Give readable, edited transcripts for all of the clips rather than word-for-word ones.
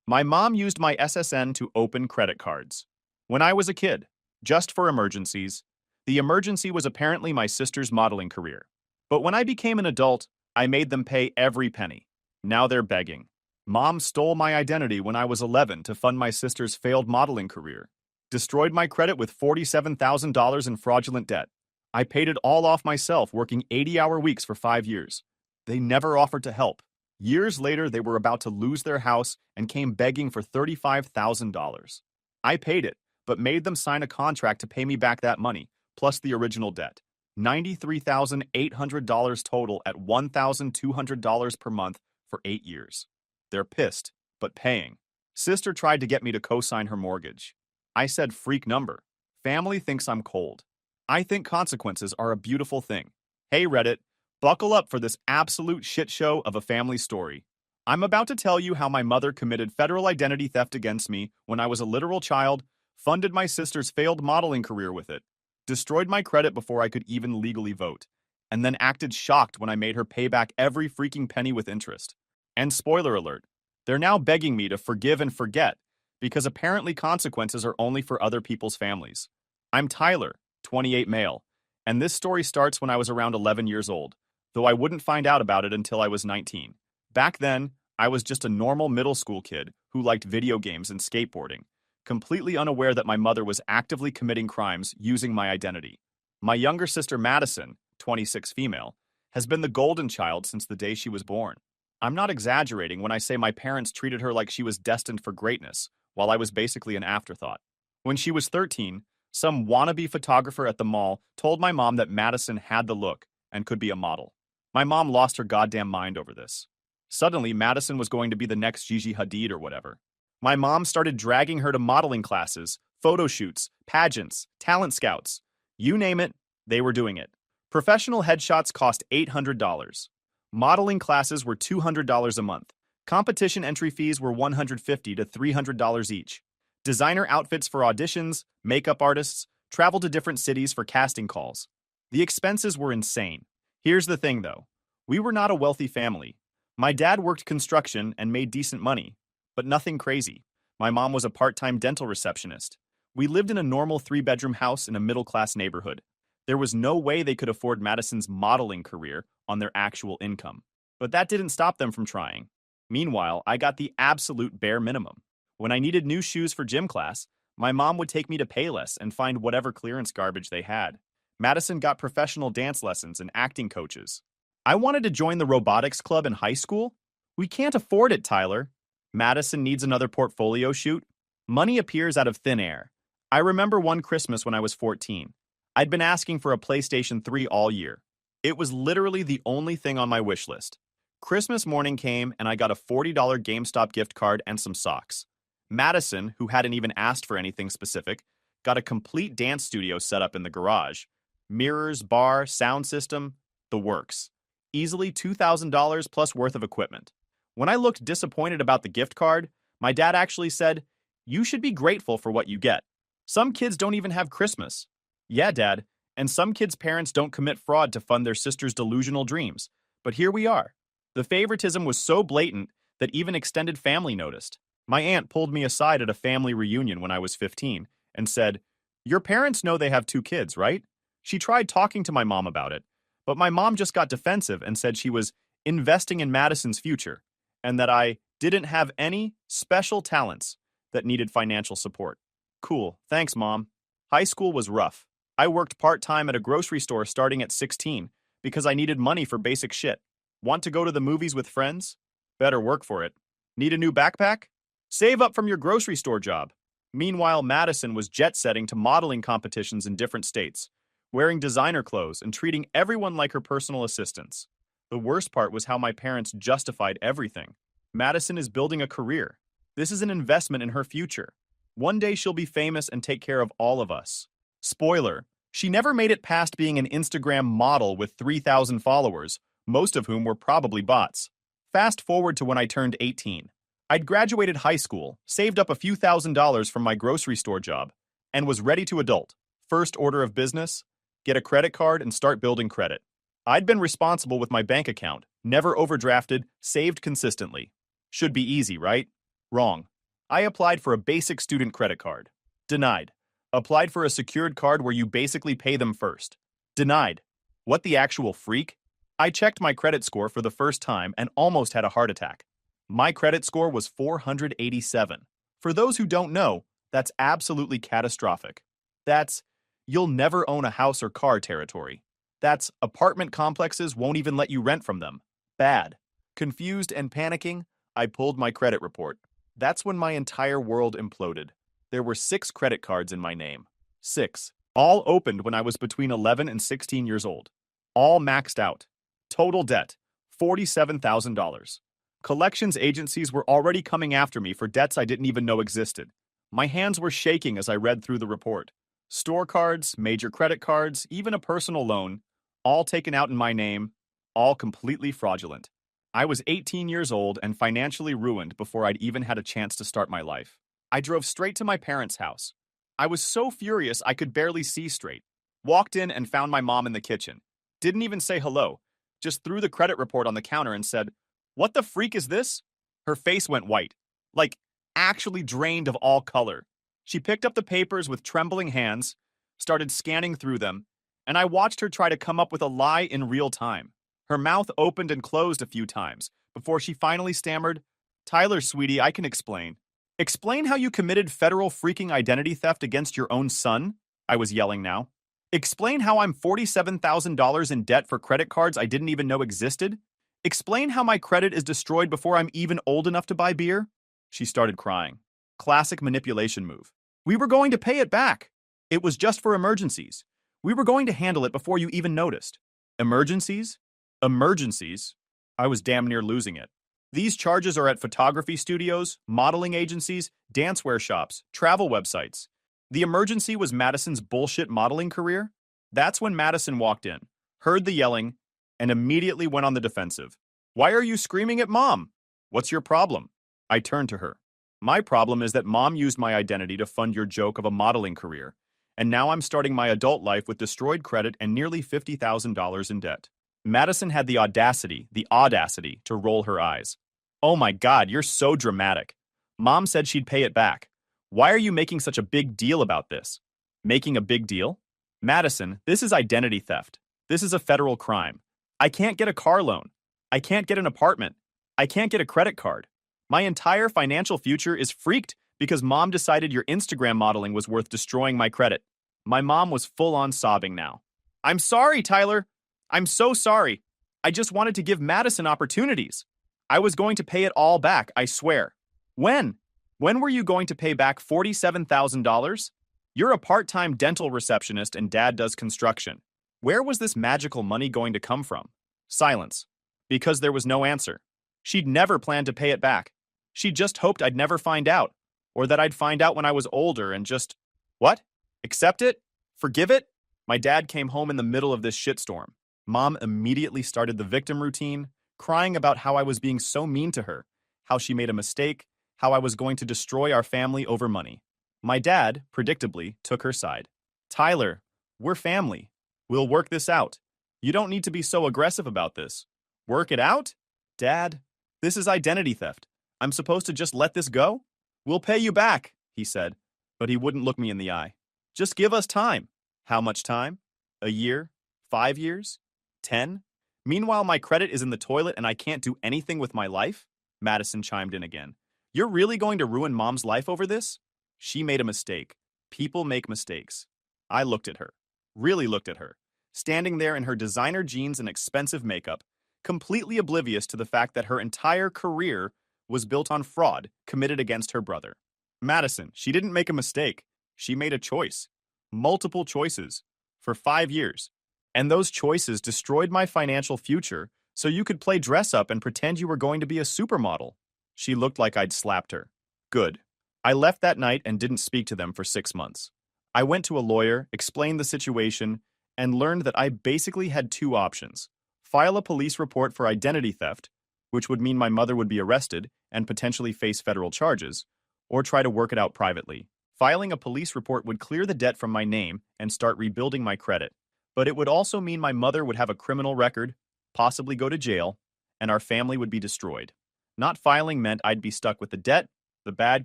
My mom used my SSN to open credit cards. When I was a kid, just for emergencies. The emergency was apparently my sister's modeling career. But when I became an adult, I made them pay every penny. Now they're begging. Mom stole my identity when I was 11 to fund my sister's failed modeling career. Destroyed my credit with $47,000 in fraudulent debt. I paid it all off myself, working 80-hour weeks for 5 years. They never offered to help. Years later, they were about to lose their house and came begging for $35,000. I paid it, but made them sign a contract to pay me back that money, plus the original debt. $93,800 total at $1,200 per month for 8 years. They're pissed, but paying. Sister tried to get me to co-sign her mortgage. I said freak number. Family thinks I'm cold. I think consequences are a beautiful thing. Hey Reddit, buckle up for this absolute shit show of a family story. I'm about to tell you how my mother committed federal identity theft against me when I was a literal child, funded my sister's failed modeling career with it, destroyed my credit before I could even legally vote, and then acted shocked when I made her pay back every freaking penny with interest. And spoiler alert, they're now begging me to forgive and forget, because apparently consequences are only for other people's families. I'm Tyler, 28 male, and this story starts when I was around 11 years old, though I wouldn't find out about it until I was 19. Back then, I was just a normal middle school kid who liked video games and skateboarding, completely unaware that my mother was actively committing crimes using my identity. My younger sister Madison, 26 female, has been the golden child since the day she was born. I'm not exaggerating when I say my parents treated her like she was destined for greatness, while I was basically an afterthought. When she was 13, some wannabe photographer at the mall told my mom that Madison had the look and could be a model. My mom lost her goddamn mind over this. Suddenly, Madison was going to be the next Gigi Hadid or whatever. My mom started dragging her to modeling classes, photo shoots, pageants, talent scouts. You name it, they were doing it. Professional headshots cost $800. Modeling classes were $200 a month. Competition entry fees were $150 to $300 each. Designer outfits for auditions, makeup artists, travel to different cities for casting calls. The expenses were insane. Here's the thing though. We were not a wealthy family. My dad worked construction and made decent money, but nothing crazy. My mom was a part-time dental receptionist. We lived in a normal 3-bedroom house in a middle-class neighborhood. There was no way they could afford Madison's modeling career on their actual income. But that didn't stop them from trying. Meanwhile, I got the absolute bare minimum. When I needed new shoes for gym class, my mom would take me to Payless and find whatever clearance garbage they had. Madison got professional dance lessons and acting coaches. I wanted to join the robotics club in high school. We can't afford it, Tyler. Madison needs another portfolio shoot. Money appears out of thin air. I remember one Christmas when I was 14. I'd been asking for a PlayStation 3 all year. It was literally the only thing on my wish list. Christmas morning came and I got a $40 GameStop gift card and some socks. Madison, who hadn't even asked for anything specific, got a complete dance studio set up in the garage. Mirrors, bar, sound system, the works. Easily $2,000 plus worth of equipment. When I looked disappointed about the gift card, my dad actually said, "You should be grateful for what you get. Some kids don't even have Christmas." Yeah, Dad, and some kids' parents don't commit fraud to fund their sister's delusional dreams. But here we are. The favoritism was so blatant that even extended family noticed. My aunt pulled me aside at a family reunion when I was 15 and said, "Your parents know they have 2 kids, right?" She tried talking to my mom about it, but my mom just got defensive and said she was investing in Madison's future and that I didn't have any special talents that needed financial support. Cool, thanks, Mom. High school was rough. I worked part-time at a grocery store starting at 16 because I needed money for basic shit. Want to go to the movies with friends? Better work for it. Need a new backpack? Save up from your grocery store job. Meanwhile, Madison was jet-setting to modeling competitions in different states, wearing designer clothes and treating everyone like her personal assistants. The worst part was how my parents justified everything. Madison is building a career. This is an investment in her future. One day she'll be famous and take care of all of us. Spoiler, she never made it past being an Instagram model with 3,000 followers, most of whom were probably bots. Fast forward to when I turned 18. I'd graduated high school, saved up a few $1,000s from my grocery store job, and was ready to adult. First order of business, get a credit card and start building credit. I'd been responsible with my bank account, never overdrafted, saved consistently. Should be easy, right? Wrong. I applied for a basic student credit card. Denied. Applied for a secured card where you basically pay them first. Denied. What the actual freak? I checked my credit score for the first time and almost had a heart attack. My credit score was 487. For those who don't know, that's absolutely catastrophic. That's you'll never own a house or car territory. That's apartment complexes won't even let you rent from them. Bad. Confused and panicking, I pulled my credit report. That's when my entire world imploded. There were 6 credit cards in my name. 6. All opened when I was between 11 and 16 years old. All maxed out. Total debt, $47,000. Collections agencies were already coming after me for debts I didn't even know existed. My hands were shaking as I read through the report. Store cards, major credit cards, even a personal loan, all taken out in my name, all completely fraudulent. I was 18 years old and financially ruined before I'd even had a chance to start my life. I drove straight to my parents' house. I was so furious I could barely see straight. Walked in and found my mom in the kitchen. Didn't even say hello, just threw the credit report on the counter and said, "What the freak is this?" Her face went white, like actually drained of all color. She picked up the papers with trembling hands, started scanning through them, and I watched her try to come up with a lie in real time. Her mouth opened and closed a few times before she finally stammered, "Tyler, sweetie, I can explain." "Explain how you committed federal freaking identity theft against your own son?" I was yelling now. "Explain how I'm $47,000 in debt for credit cards I didn't even know existed? Explain how my credit is destroyed before I'm even old enough to buy beer?" She started crying. Classic manipulation move. "We were going to pay it back. It was just for emergencies. We were going to handle it before you even noticed." Emergencies? Emergencies? I was damn near losing it. These charges are at photography studios, modeling agencies, dancewear shops, travel websites. The emergency was Madison's bullshit modeling career? That's when Madison walked in, heard the yelling, and immediately went on the defensive. "Why are you screaming at Mom? What's your problem?" I turned to her. "My problem is that Mom used my identity to fund your joke of a modeling career, and now I'm starting my adult life with destroyed credit and nearly $50,000 in debt." Madison had the audacity to roll her eyes. "Oh my God, you're so dramatic. Mom said she'd pay it back. Why are you making such a big deal about this?" Making a big deal? Madison, this is identity theft. This is a federal crime. I can't get a car loan. I can't get an apartment. I can't get a credit card. My entire financial future is freaked because Mom decided your Instagram modeling was worth destroying my credit. My mom was full on sobbing now. "I'm sorry, Tyler. I'm so sorry. I just wanted to give Madison opportunities. I was going to pay it all back, I swear." "When? When were you going to pay back $47,000? You're a part-time dental receptionist and Dad does construction. Where was this magical money going to come from?" Silence. Because there was no answer. She'd never planned to pay it back. She just hoped I'd never find out, or that I'd find out when I was older and just, what? Accept it? Forgive it? My dad came home in the middle of this shitstorm. Mom immediately started the victim routine, crying about how I was being so mean to her, how she made a mistake, how I was going to destroy our family over money. My dad, predictably, took her side. "Tyler, we're family. We'll work this out. You don't need to be so aggressive about this." "Work it out? Dad, this is identity theft. I'm supposed to just let this go?" "We'll pay you back," he said, but he wouldn't look me in the eye. "Just give us time." How much time? A year? 5 years? 10? Meanwhile, my credit is in the toilet and I can't do anything with my life? Madison chimed in again. "You're really going to ruin Mom's life over this?" She made a mistake. People make mistakes. I looked at her. Really looked at her. Standing there in her designer jeans and expensive makeup, completely oblivious to the fact that her entire career was built on fraud committed against her brother. Madison, she didn't make a mistake. She made a choice. Multiple choices. For 5 years. And those choices destroyed my financial future so you could play dress up and pretend you were going to be a supermodel. She looked like I'd slapped her. Good. I left that night and didn't speak to them for 6 months. I went to a lawyer, explained the situation, and learned that I basically had 2 options. File a police report for identity theft, which would mean my mother would be arrested and potentially face federal charges, or try to work it out privately. Filing a police report would clear the debt from my name and start rebuilding my credit, but it would also mean my mother would have a criminal record, possibly go to jail, and our family would be destroyed. Not filing meant I'd be stuck with the debt, the bad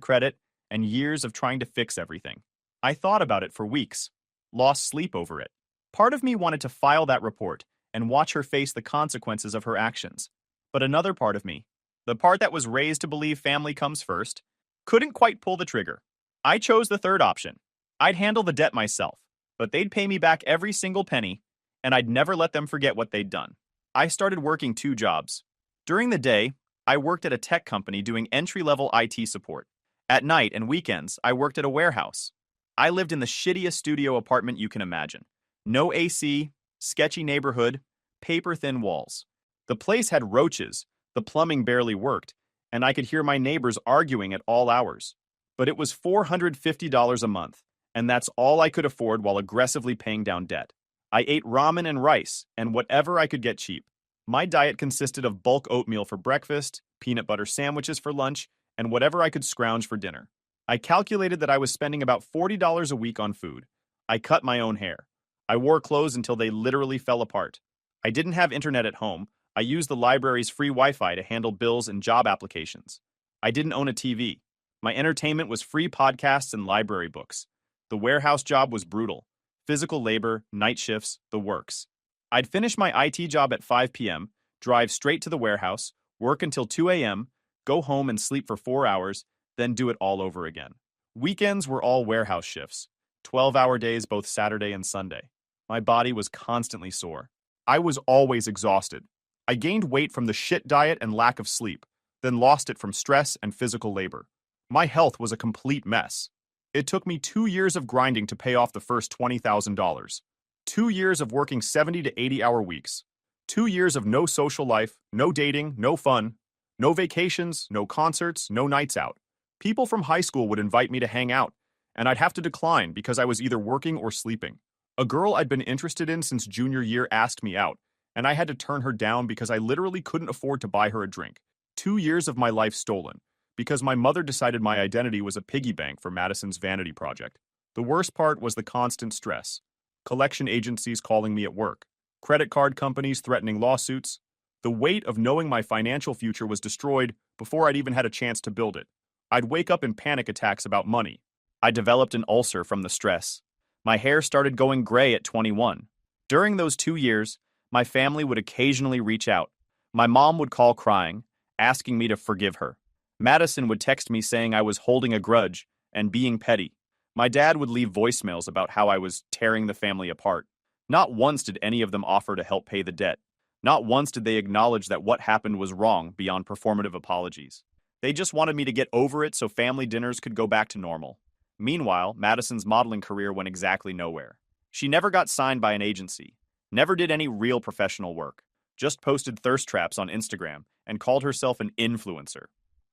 credit, and years of trying to fix everything. I thought about it for weeks, lost sleep over it. Part of me wanted to file that report and watch her face the consequences of her actions. But another part of me, the part that was raised to believe family comes first, couldn't quite pull the trigger. I chose the third option. I'd handle the debt myself, but they'd pay me back every single penny, and I'd never let them forget what they'd done. I started working 2 jobs. During the day, I worked at a tech company doing entry-level IT support. At night and weekends, I worked at a warehouse. I lived in the shittiest studio apartment you can imagine. No AC, sketchy neighborhood, paper-thin walls. The place had roaches, the plumbing barely worked, and I could hear my neighbors arguing at all hours. But it was $450 a month, and that's all I could afford while aggressively paying down debt. I ate ramen and rice, and whatever I could get cheap. My diet consisted of bulk oatmeal for breakfast, peanut butter sandwiches for lunch, and whatever I could scrounge for dinner. I calculated that I was spending about $40 a week on food. I cut my own hair. I wore clothes until they literally fell apart. I didn't have internet at home. I used the library's free Wi-Fi to handle bills and job applications. I didn't own a TV. My entertainment was free podcasts and library books. The warehouse job was brutal. Physical labor, night shifts, the works. I'd finish my IT job at 5 p.m., drive straight to the warehouse, work until 2 a.m., go home and sleep for 4 hours, then do it all over again. Weekends were all warehouse shifts, 12-hour days both Saturday and Sunday. My body was constantly sore. I was always exhausted. I gained weight from the shit diet and lack of sleep, then lost it from stress and physical labor. My health was a complete mess. It took me 2 years of grinding to pay off the first $20,000. 2 years of working 70 to 80-hour weeks. 2 years of no social life, no dating, no fun, no vacations, no concerts, no nights out. People from high school would invite me to hang out, and I'd have to decline because I was either working or sleeping. A girl I'd been interested in since junior year asked me out, and I had to turn her down because I literally couldn't afford to buy her a drink. 2 years of my life stolen, because my mother decided my identity was a piggy bank for Madison's vanity project. The worst part was the constant stress. Collection agencies calling me at work. Credit card companies threatening lawsuits. The weight of knowing my financial future was destroyed before I'd even had a chance to build it. I'd wake up in panic attacks about money. I developed an ulcer from the stress. My hair started going gray at 21. During those 2 years, my family would occasionally reach out. My mom would call crying, asking me to forgive her. Madison would text me saying I was holding a grudge and being petty. My dad would leave voicemails about how I was tearing the family apart. Not once did any of them offer to help pay the debt. Not once did they acknowledge that what happened was wrong beyond performative apologies. They just wanted me to get over it so family dinners could go back to normal. Meanwhile, Madison's modeling career went exactly nowhere. She never got signed by an agency, never did any real professional work, just posted thirst traps on Instagram and called herself an influencer.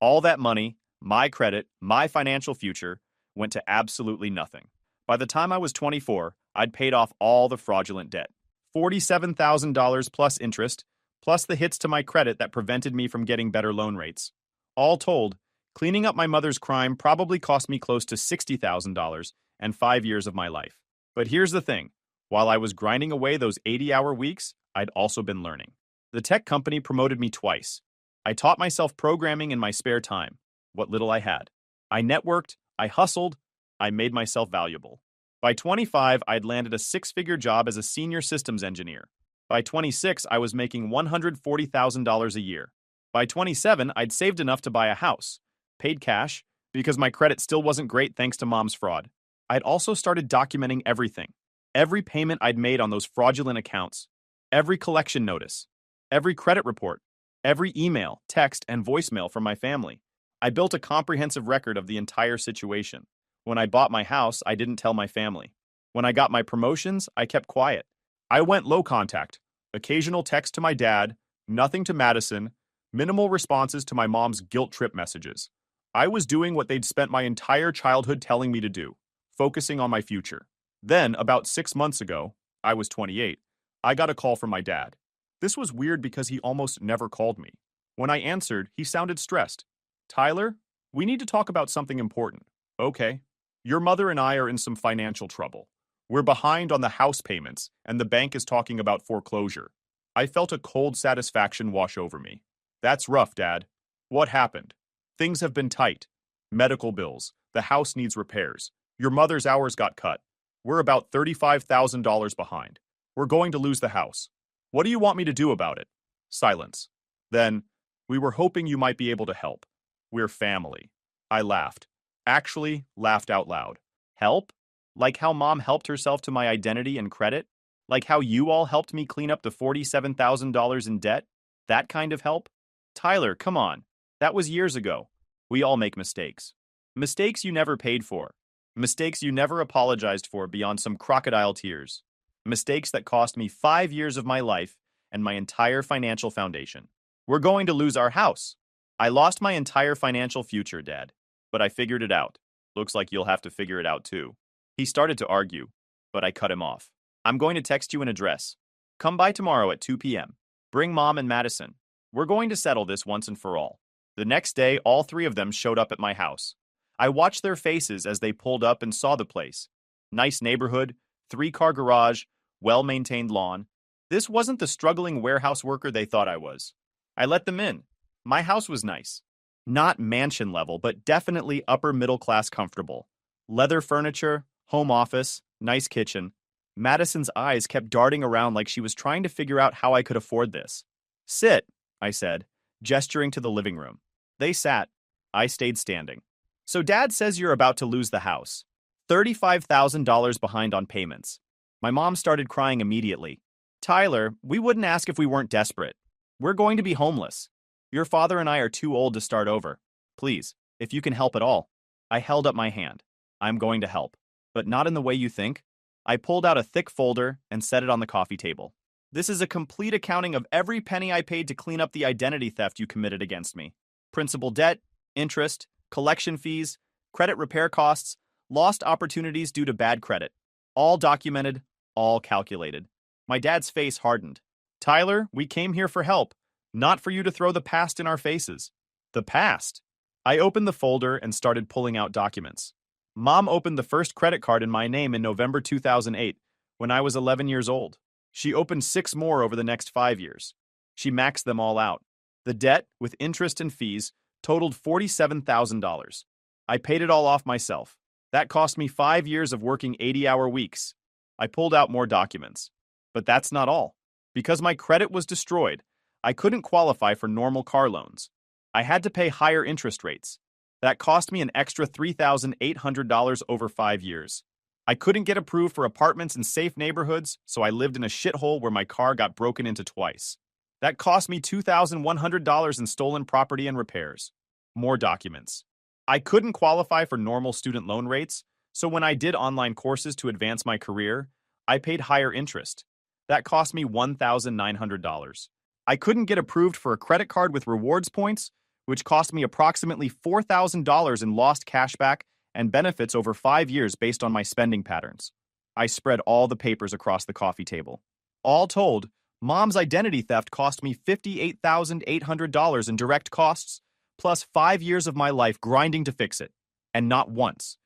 All that money, my credit, my financial future, went to absolutely nothing. By the time I was 24, I'd paid off all the fraudulent debt. $47,000 plus interest, plus the hits to my credit that prevented me from getting better loan rates. All told, cleaning up my mother's crime probably cost me close to $60,000 and 5 years of my life. But here's the thing. While I was grinding away those 80-hour weeks, I'd also been learning. The tech company promoted me twice. I taught myself programming in my spare time, what little I had. I networked, I hustled, I made myself valuable. By 25, I'd landed a 6-figure job as a senior systems engineer. By 26, I was making $140,000 a year. By 27, I'd saved enough to buy a house, paid cash, because my credit still wasn't great thanks to mom's fraud. I'd also started documenting everything. Every payment I'd made on those fraudulent accounts, every collection notice, every credit report, every email, text, and voicemail from my family. I built a comprehensive record of the entire situation. When I bought my house, I didn't tell my family. When I got my promotions, I kept quiet. I went low contact, occasional text to my dad, nothing to Madison, minimal responses to my mom's guilt trip messages. I was doing what they'd spent my entire childhood telling me to do, focusing on my future. Then, about 6 months ago, I was 28, I got a call from my dad. This was weird because he almost never called me. When I answered, he sounded stressed. "Tyler, we need to talk about something important." "Okay." "Your mother and I are in some financial trouble. We're behind on the house payments, and the bank is talking about foreclosure." I felt a cold satisfaction wash over me. "That's rough, Dad." "What happened?" "Things have been tight. Medical bills. The house needs repairs. Your mother's hours got cut. We're about $35,000 behind. We're going to lose the house. What do you want me to do about it? Silence. Then, we were hoping you might be able to help. We're family. I laughed. Actually, laughed out loud. Help? Like how mom helped herself to my identity and credit? Like how you all helped me clean up the $47,000 in debt? That kind of help? Tyler, come on. That was years ago. We all make mistakes. Mistakes you never paid for. Mistakes you never apologized for beyond some crocodile tears. Mistakes that cost me 5 years of my life and my entire financial foundation. We're going to lose our house. I lost my entire financial future, Dad. But I figured it out. Looks like you'll have to figure it out too. He started to argue, but I cut him off. I'm going to text you an address. Come by tomorrow at 2 p.m. Bring Mom and Madison. We're going to settle this once and for all. The next day, all three of them showed up at my house. I watched their faces as they pulled up and saw the place. Nice neighborhood, 3-car garage, well-maintained lawn. This wasn't the struggling warehouse worker they thought I was. I let them in. My house was nice. Not mansion level, but definitely upper middle class comfortable. Leather furniture, home office, nice kitchen. Madison's eyes kept darting around like she was trying to figure out how I could afford this. Sit, I said, gesturing to the living room. They sat. I stayed standing. So Dad says you're about to lose the house. $35,000 behind on payments. My mom started crying immediately. Tyler, we wouldn't ask if we weren't desperate. We're going to be homeless. Your father and I are too old to start over. Please, if you can help at all. I held up my hand. I'm going to help. But not in the way you think. I pulled out a thick folder and set it on the coffee table. This is a complete accounting of every penny I paid to clean up the identity theft you committed against me. Principal debt, interest, collection fees, credit repair costs, lost opportunities due to bad credit. All documented, all calculated. My dad's face hardened. Tyler, we came here for help, not for you to throw the past in our faces. The past? I opened the folder and started pulling out documents. Mom opened the first credit card in my name in November 2008, when I was 11 years old. She opened 6 more over the next 5 years. She maxed them all out. The debt, with interest and fees, totaled $47,000. I paid it all off myself. That cost me 5 years of working 80-hour weeks. I pulled out more documents. But that's not all. Because my credit was destroyed, I couldn't qualify for normal car loans. I had to pay higher interest rates. That cost me an extra $3,800 over 5 years. I couldn't get approved for apartments in safe neighborhoods, so I lived in a shithole where my car got broken into twice. That cost me $2,100 in stolen property and repairs. More documents. I couldn't qualify for normal student loan rates, so when I did online courses to advance my career, I paid higher interest. That cost me $1,900. I couldn't get approved for a credit card with rewards points, which cost me approximately $4,000 in lost cashback and benefits over 5 years based on my spending patterns. I spread all the papers across the coffee table. All told, Mom's identity theft cost me $58,800 in direct costs, plus 5 years of my life grinding to fix it. And not once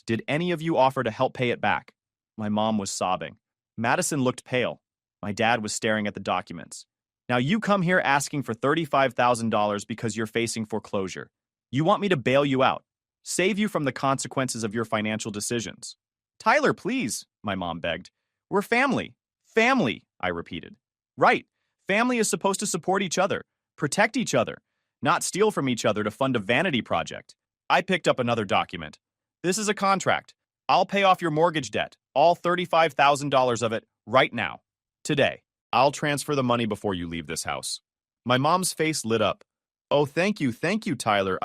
did any of you offer to help pay it back. My mom was sobbing. Madison looked pale. My dad was staring at the documents. Now you come here asking for $35,000 because you're facing foreclosure. You want me to bail you out, save you from the consequences of your financial decisions. Tyler, please, my mom begged. We're family. Family, I repeated. Right. Family is supposed to support each other, protect each other, not steal from each other to fund a vanity project. I picked up another document. This is a contract. I'll pay off your mortgage debt, all $35,000 of it, right now. Today. I'll transfer the money before you leave this house. My mom's face lit up. Oh, thank you, Tyler.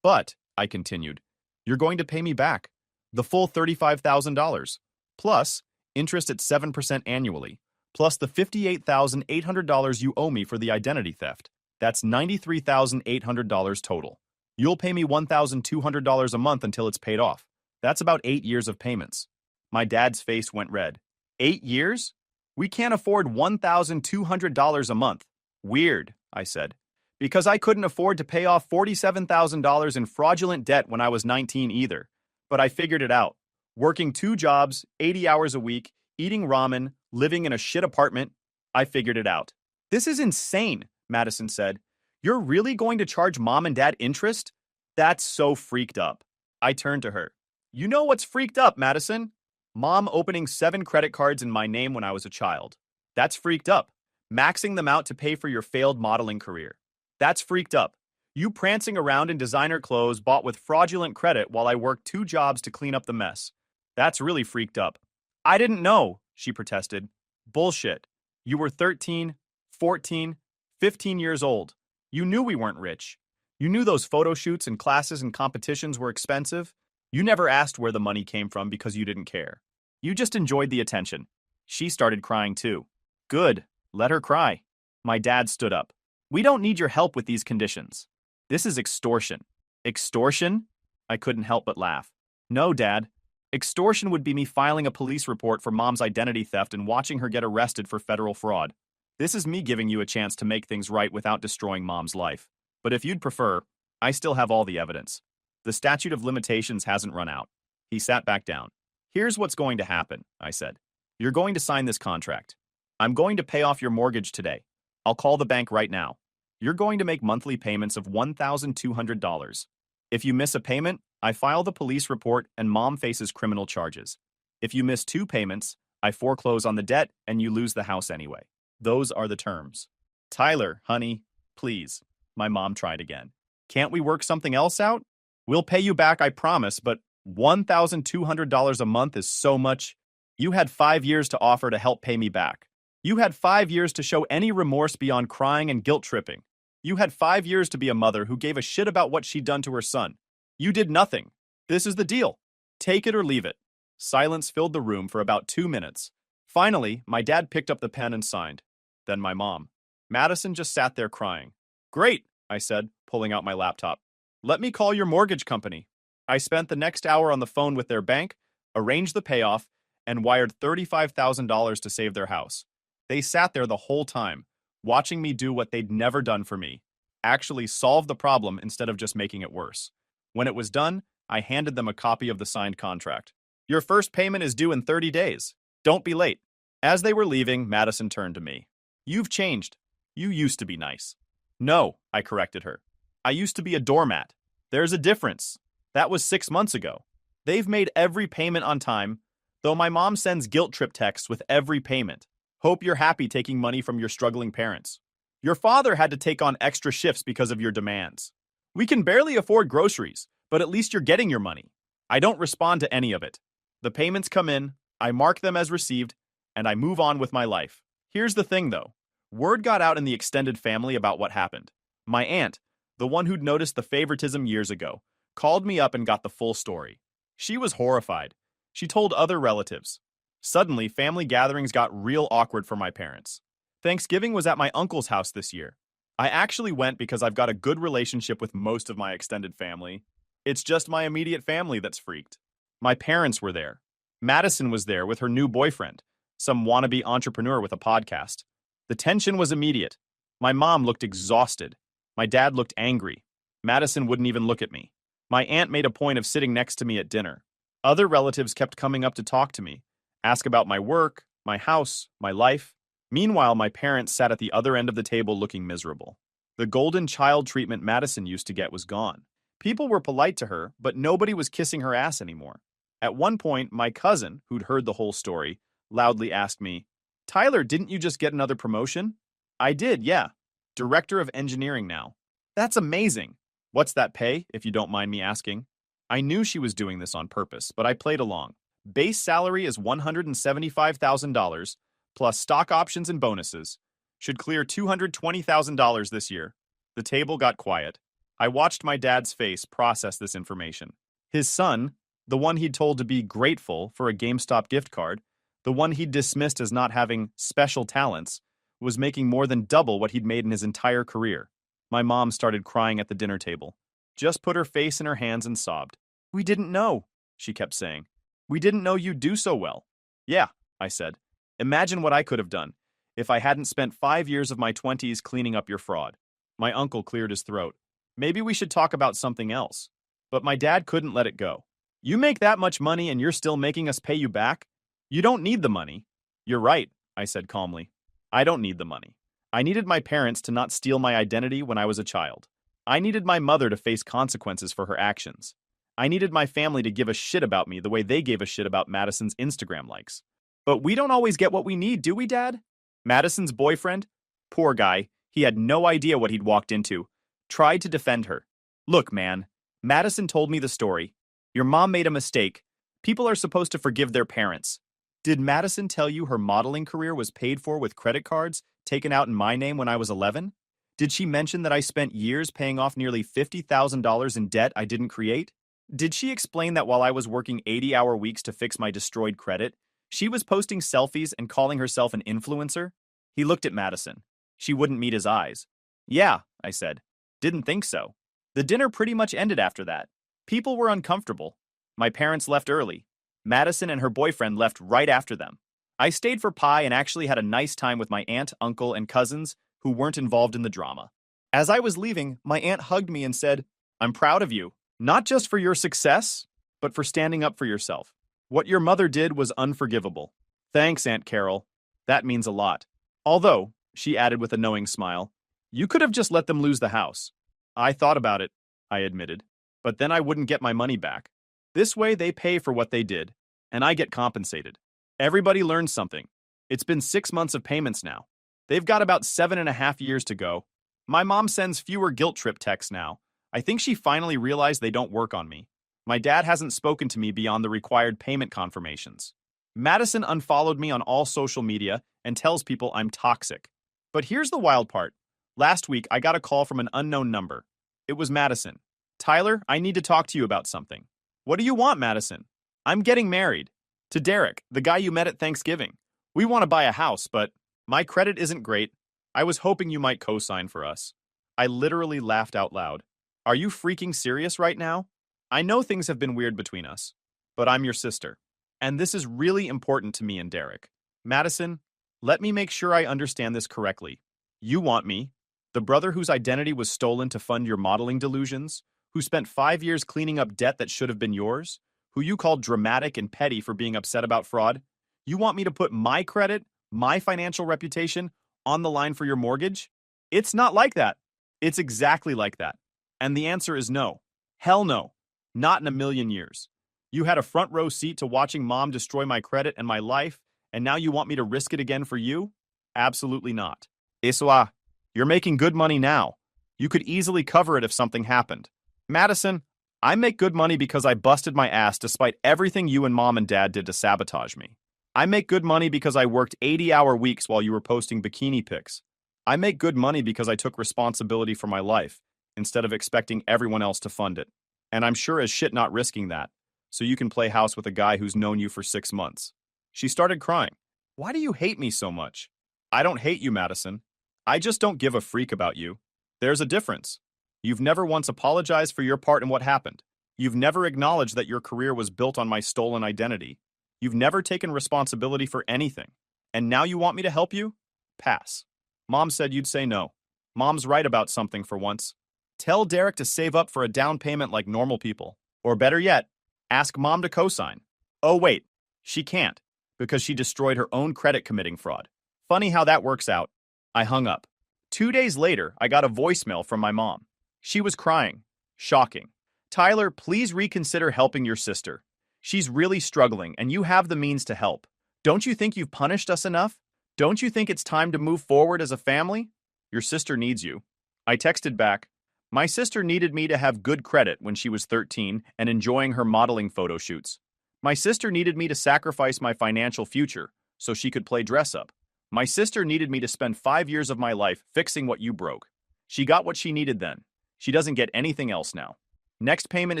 But, I continued, you're going to pay me back. The full $35,000. Plus, interest at 7% annually. Plus the $58,800 you owe me for the identity theft. That's $93,800 total. You'll pay me $1,200 a month until it's paid off. That's about 8 years of payments. My dad's face went red. 8 years? We can't afford $1,200 a month. Weird, I said. Because I couldn't afford to pay off $47,000 in fraudulent debt when I was 19 either. But I figured it out. Working 2 jobs, 80 hours a week, eating ramen, living in a shit apartment, I figured it out. This is insane, Madison said. You're really going to charge Mom and Dad interest? That's so freaked up. I turned to her. You know what's freaked up, Madison? Mom opening 7 credit cards in my name when I was a child. That's freaked up. Maxing them out to pay for your failed modeling career. That's freaked up. You prancing around in designer clothes bought with fraudulent credit while I worked 2 jobs to clean up the mess. That's really freaked up. I didn't know, she protested. Bullshit. You were 13, 14, 15 years old. You knew we weren't rich. You knew those photo shoots and classes and competitions were expensive. You never asked where the money came from because you didn't care. You just enjoyed the attention. She started crying too. Good. Let her cry. My dad stood up. We don't need your help with these conditions. This is extortion. Extortion? I couldn't help but laugh. No, Dad. Extortion would be me filing a police report for Mom's identity theft and watching her get arrested for federal fraud. This is me giving you a chance to make things right without destroying Mom's life. But if you'd prefer, I still have all the evidence. The statute of limitations hasn't run out. He sat back down. Here's what's going to happen, I said. You're going to sign this contract. I'm going to pay off your mortgage today. I'll call the bank right now. You're going to make monthly payments of $1,200. If you miss a payment, I file the police report and Mom faces criminal charges. If you miss 2 payments, I foreclose on the debt and you lose the house anyway. Those are the terms. Tyler, honey, please. My mom tried again. Can't we work something else out? We'll pay you back, I promise, but $1,200 a month is so much. You had 5 years to offer to help pay me back. You had 5 years to show any remorse beyond crying and guilt-tripping. You had 5 years to be a mother who gave a shit about what she'd done to her son. You did nothing. This is the deal. Take it or leave it. Silence filled the room for about 2 minutes. Finally, my dad picked up the pen and signed. Then my mom. Madison just sat there crying. Great, I said, pulling out my laptop. Let me call your mortgage company. I spent the next hour on the phone with their bank, arranged the payoff, and wired $35,000 to save their house. They sat there the whole time, watching me do what they'd never done for me, actually solve the problem instead of just making it worse. When it was done, I handed them a copy of the signed contract. Your first payment is due in 30 days. Don't be late. As they were leaving, Madison turned to me. You've changed. You used to be nice. No, I corrected her. I used to be a doormat. There's a difference. That was 6 months ago. They've made every payment on time, though my mom sends guilt trip texts with every payment. Hope you're happy taking money from your struggling parents. Your father had to take on extra shifts because of your demands. We can barely afford groceries, but at least you're getting your money. I don't respond to any of it. The payments come in, I mark them as received, and I move on with my life. Here's the thing, though. Word got out in the extended family about what happened. My aunt, the one who'd noticed the favoritism years ago, called me up and got the full story. She was horrified. She told other relatives. Suddenly, family gatherings got real awkward for my parents. Thanksgiving was at my uncle's house this year. I actually went because I've got a good relationship with most of my extended family. It's just my immediate family that's freaked. My parents were there. Madison was there with her new boyfriend, some wannabe entrepreneur with a podcast. The tension was immediate. My mom looked exhausted. My dad looked angry. Madison wouldn't even look at me. My aunt made a point of sitting next to me at dinner. Other relatives kept coming up to talk to me, ask about my work, my house, my life. Meanwhile, my parents sat at the other end of the table looking miserable. The golden child treatment Madison used to get was gone. People were polite to her, but nobody was kissing her ass anymore. At one point, my cousin, who'd heard the whole story, loudly asked me, Tyler, didn't you just get another promotion? I did, yeah. Director of engineering now. That's amazing. What's that pay, if you don't mind me asking? I knew she was doing this on purpose, but I played along. Base salary is $175,000, plus stock options and bonuses. Should clear $220,000 this year. The table got quiet. I watched my dad's face process this information. His son, the one he'd told to be grateful for a GameStop gift card, the one he'd dismissed as not having special talents, was making more than double what he'd made in his entire career. My mom started crying at the dinner table. Just put her face in her hands and sobbed. We didn't know, she kept saying. We didn't know you'd do so well. Yeah, I said. Imagine what I could have done if I hadn't spent 5 years of my 20s cleaning up your fraud. My uncle cleared his throat. Maybe we should talk about something else. But my dad couldn't let it go. You make that much money and you're still making us pay you back? You don't need the money. You're right, I said calmly. I don't need the money. I needed my parents to not steal my identity when I was a child. I needed my mother to face consequences for her actions. I needed my family to give a shit about me the way they gave a shit about Madison's Instagram likes. But we don't always get what we need, do we, Dad? Madison's boyfriend? Poor guy. He had no idea what he'd walked into. Tried to defend her. Look, man. Madison told me the story. Your mom made a mistake. People are supposed to forgive their parents. Did Madison tell you her modeling career was paid for with credit cards taken out in my name when I was 11? Did she mention that I spent years paying off nearly $50,000 in debt I didn't create? Did she explain that while I was working 80-hour weeks to fix my destroyed credit, she was posting selfies and calling herself an influencer? He looked at Madison. She wouldn't meet his eyes. Yeah, I said. Didn't think so. The dinner pretty much ended after that. People were uncomfortable. My parents left early. Madison and her boyfriend left right after them. I stayed for pie and actually had a nice time with my aunt, uncle, and cousins who weren't involved in the drama. As I was leaving, my aunt hugged me and said, "I'm proud of you, not just for your success, but for standing up for yourself. What your mother did was unforgivable." Thanks, Aunt Carol. That means a lot. Although, she added with a knowing smile, you could have just let them lose the house. I thought about it, I admitted, but then I wouldn't get my money back. This way they pay for what they did, and I get compensated. Everybody learns something. It's been 6 months of payments now. They've got about 7.5 years to go. My mom sends fewer guilt trip texts now. I think she finally realized they don't work on me. My dad hasn't spoken to me beyond the required payment confirmations. Madison unfollowed me on all social media and tells people I'm toxic. But here's the wild part. Last week, I got a call from an unknown number. It was Madison. Tyler, I need to talk to you about something. What do you want, Madison? I'm getting married. To Derek, the guy you met at Thanksgiving. We want to buy a house, but my credit isn't great. I was hoping you might co-sign for us. I literally laughed out loud. Are you freaking serious right now? I know things have been weird between us, but I'm your sister. And this is really important to me and Derek. Madison, let me make sure I understand this correctly. You want me, the brother whose identity was stolen to fund your modeling delusions, who spent 5 years cleaning up debt that should have been yours, who you called dramatic and petty for being upset about fraud? You want me to put my credit, my financial reputation, on the line for your mortgage? It's not like that. It's exactly like that. And the answer is no. Hell no. Not in a million years. You had a front row seat to watching Mom destroy my credit and my life, and now you want me to risk it again for you? Absolutely not. Iswa, you're making good money now. You could easily cover it if something happened. Madison, I make good money because I busted my ass despite everything you and Mom and Dad did to sabotage me. I make good money because I worked 80-hour weeks while you were posting bikini pics. I make good money because I took responsibility for my life instead of expecting everyone else to fund it. And I'm sure as shit not risking that, so you can play house with a guy who's known you for 6 months. She started crying. Why do you hate me so much? I don't hate you, Madison. I just don't give a freak about you. There's a difference. You've never once apologized for your part in what happened. You've never acknowledged that your career was built on my stolen identity. You've never taken responsibility for anything. And now you want me to help you? Pass. Mom said you'd say no. Mom's right about something for once. Tell Derek to save up for a down payment like normal people. Or better yet, ask Mom to co-sign. Oh wait, she can't, because she destroyed her own credit committing fraud. Funny how that works out. I hung up. 2 days later, I got a voicemail from my mom. She was crying. Shocking. Tyler, please reconsider helping your sister. She's really struggling, and you have the means to help. Don't you think you've punished us enough? Don't you think it's time to move forward as a family? Your sister needs you. I texted back. My sister needed me to have good credit when she was 13 and enjoying her modeling photo shoots. My sister needed me to sacrifice my financial future so she could play dress up. My sister needed me to spend 5 years of my life fixing what you broke. She got what she needed then. She doesn't get anything else now. Next payment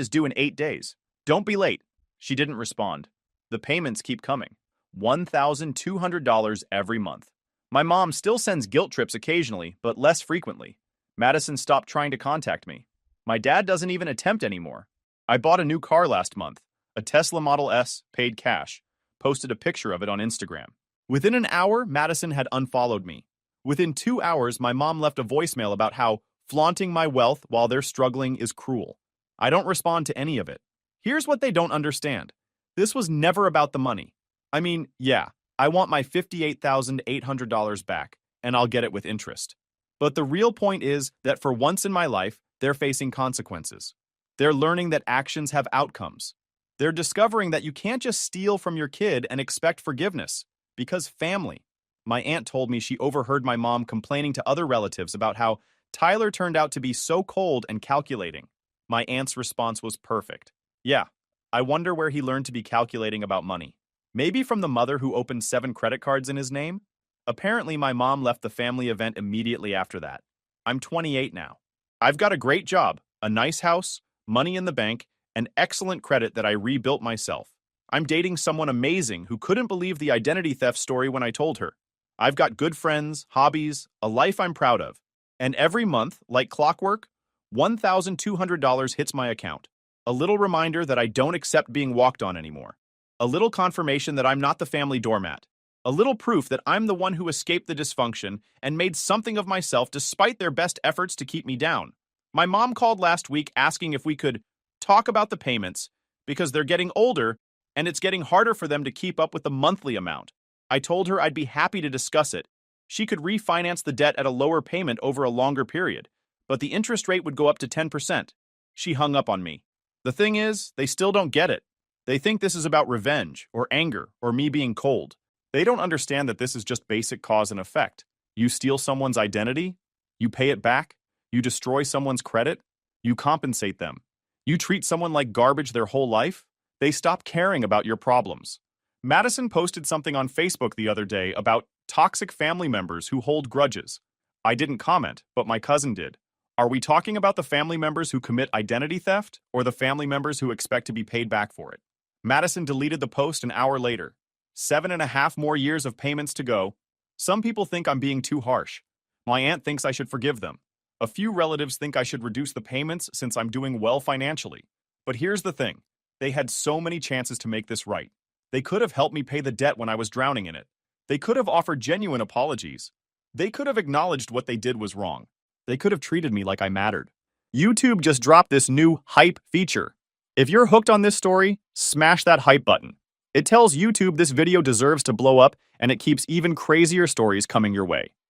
is due in 8 days. Don't be late. She didn't respond. The payments keep coming. $1,200 every month. My mom still sends guilt trips occasionally, but less frequently. Madison stopped trying to contact me. My dad doesn't even attempt anymore. I bought a new car last month, a Tesla Model S, paid cash. Posted a picture of it on Instagram. Within an hour, Madison had unfollowed me. Within 2 hours, my mom left a voicemail about how flaunting my wealth while they're struggling is cruel. I don't respond to any of it. Here's what they don't understand. This was never about the money. I mean, yeah, I want my $58,800 back, and I'll get it with interest. But the real point is that for once in my life, They're facing consequences. They're learning that actions have outcomes. They're discovering that you can't just steal from your kid and expect forgiveness, because family. My aunt told me she overheard my mom complaining to other relatives about how Tyler turned out to be so cold and calculating. My aunt's response was perfect. Yeah, I wonder where he learned to be calculating about money. Maybe from the mother who opened 7 credit cards in his name? Apparently, my mom left the family event immediately after that. I'm 28 now. I've got a great job, a nice house, money in the bank, and excellent credit that I rebuilt myself. I'm dating someone amazing who couldn't believe the identity theft story when I told her. I've got good friends, hobbies, a life I'm proud of. And every month, like clockwork, $1,200 hits my account. A little reminder that I don't accept being walked on anymore. A little confirmation that I'm not the family doormat. A little proof that I'm the one who escaped the dysfunction and made something of myself despite their best efforts to keep me down. My mom called last week asking if we could talk about the payments because they're getting older and it's getting harder for them to keep up with the monthly amount. I told her I'd be happy to discuss it. She could refinance the debt at a lower payment over a longer period, but the interest rate would go up to 10%. She hung up on me. The thing is, they still don't get it. They think this is about revenge or anger or me being cold. They don't understand that this is just basic cause and effect. You steal someone's identity, you pay it back, you destroy someone's credit, you compensate them. You treat someone like garbage their whole life, they stop caring about your problems. Madison posted something on Facebook the other day about toxic family members who hold grudges. I didn't comment, but my cousin did. Are we talking about the family members who commit identity theft or the family members who expect to be paid back for it? Madison deleted the post an hour later. 7.5 more years of payments to go. Some people think I'm being too harsh. My aunt thinks I should forgive them. A few relatives think I should reduce the payments since I'm doing well financially. But here's the thing. They had so many chances to make this right. They could have helped me pay the debt when I was drowning in it. They could have offered genuine apologies. They could have acknowledged what they did was wrong. They could have treated me like I mattered. YouTube just dropped this new hype feature. If you're hooked on this story, smash that hype button. It tells YouTube this video deserves to blow up, and it keeps even crazier stories coming your way.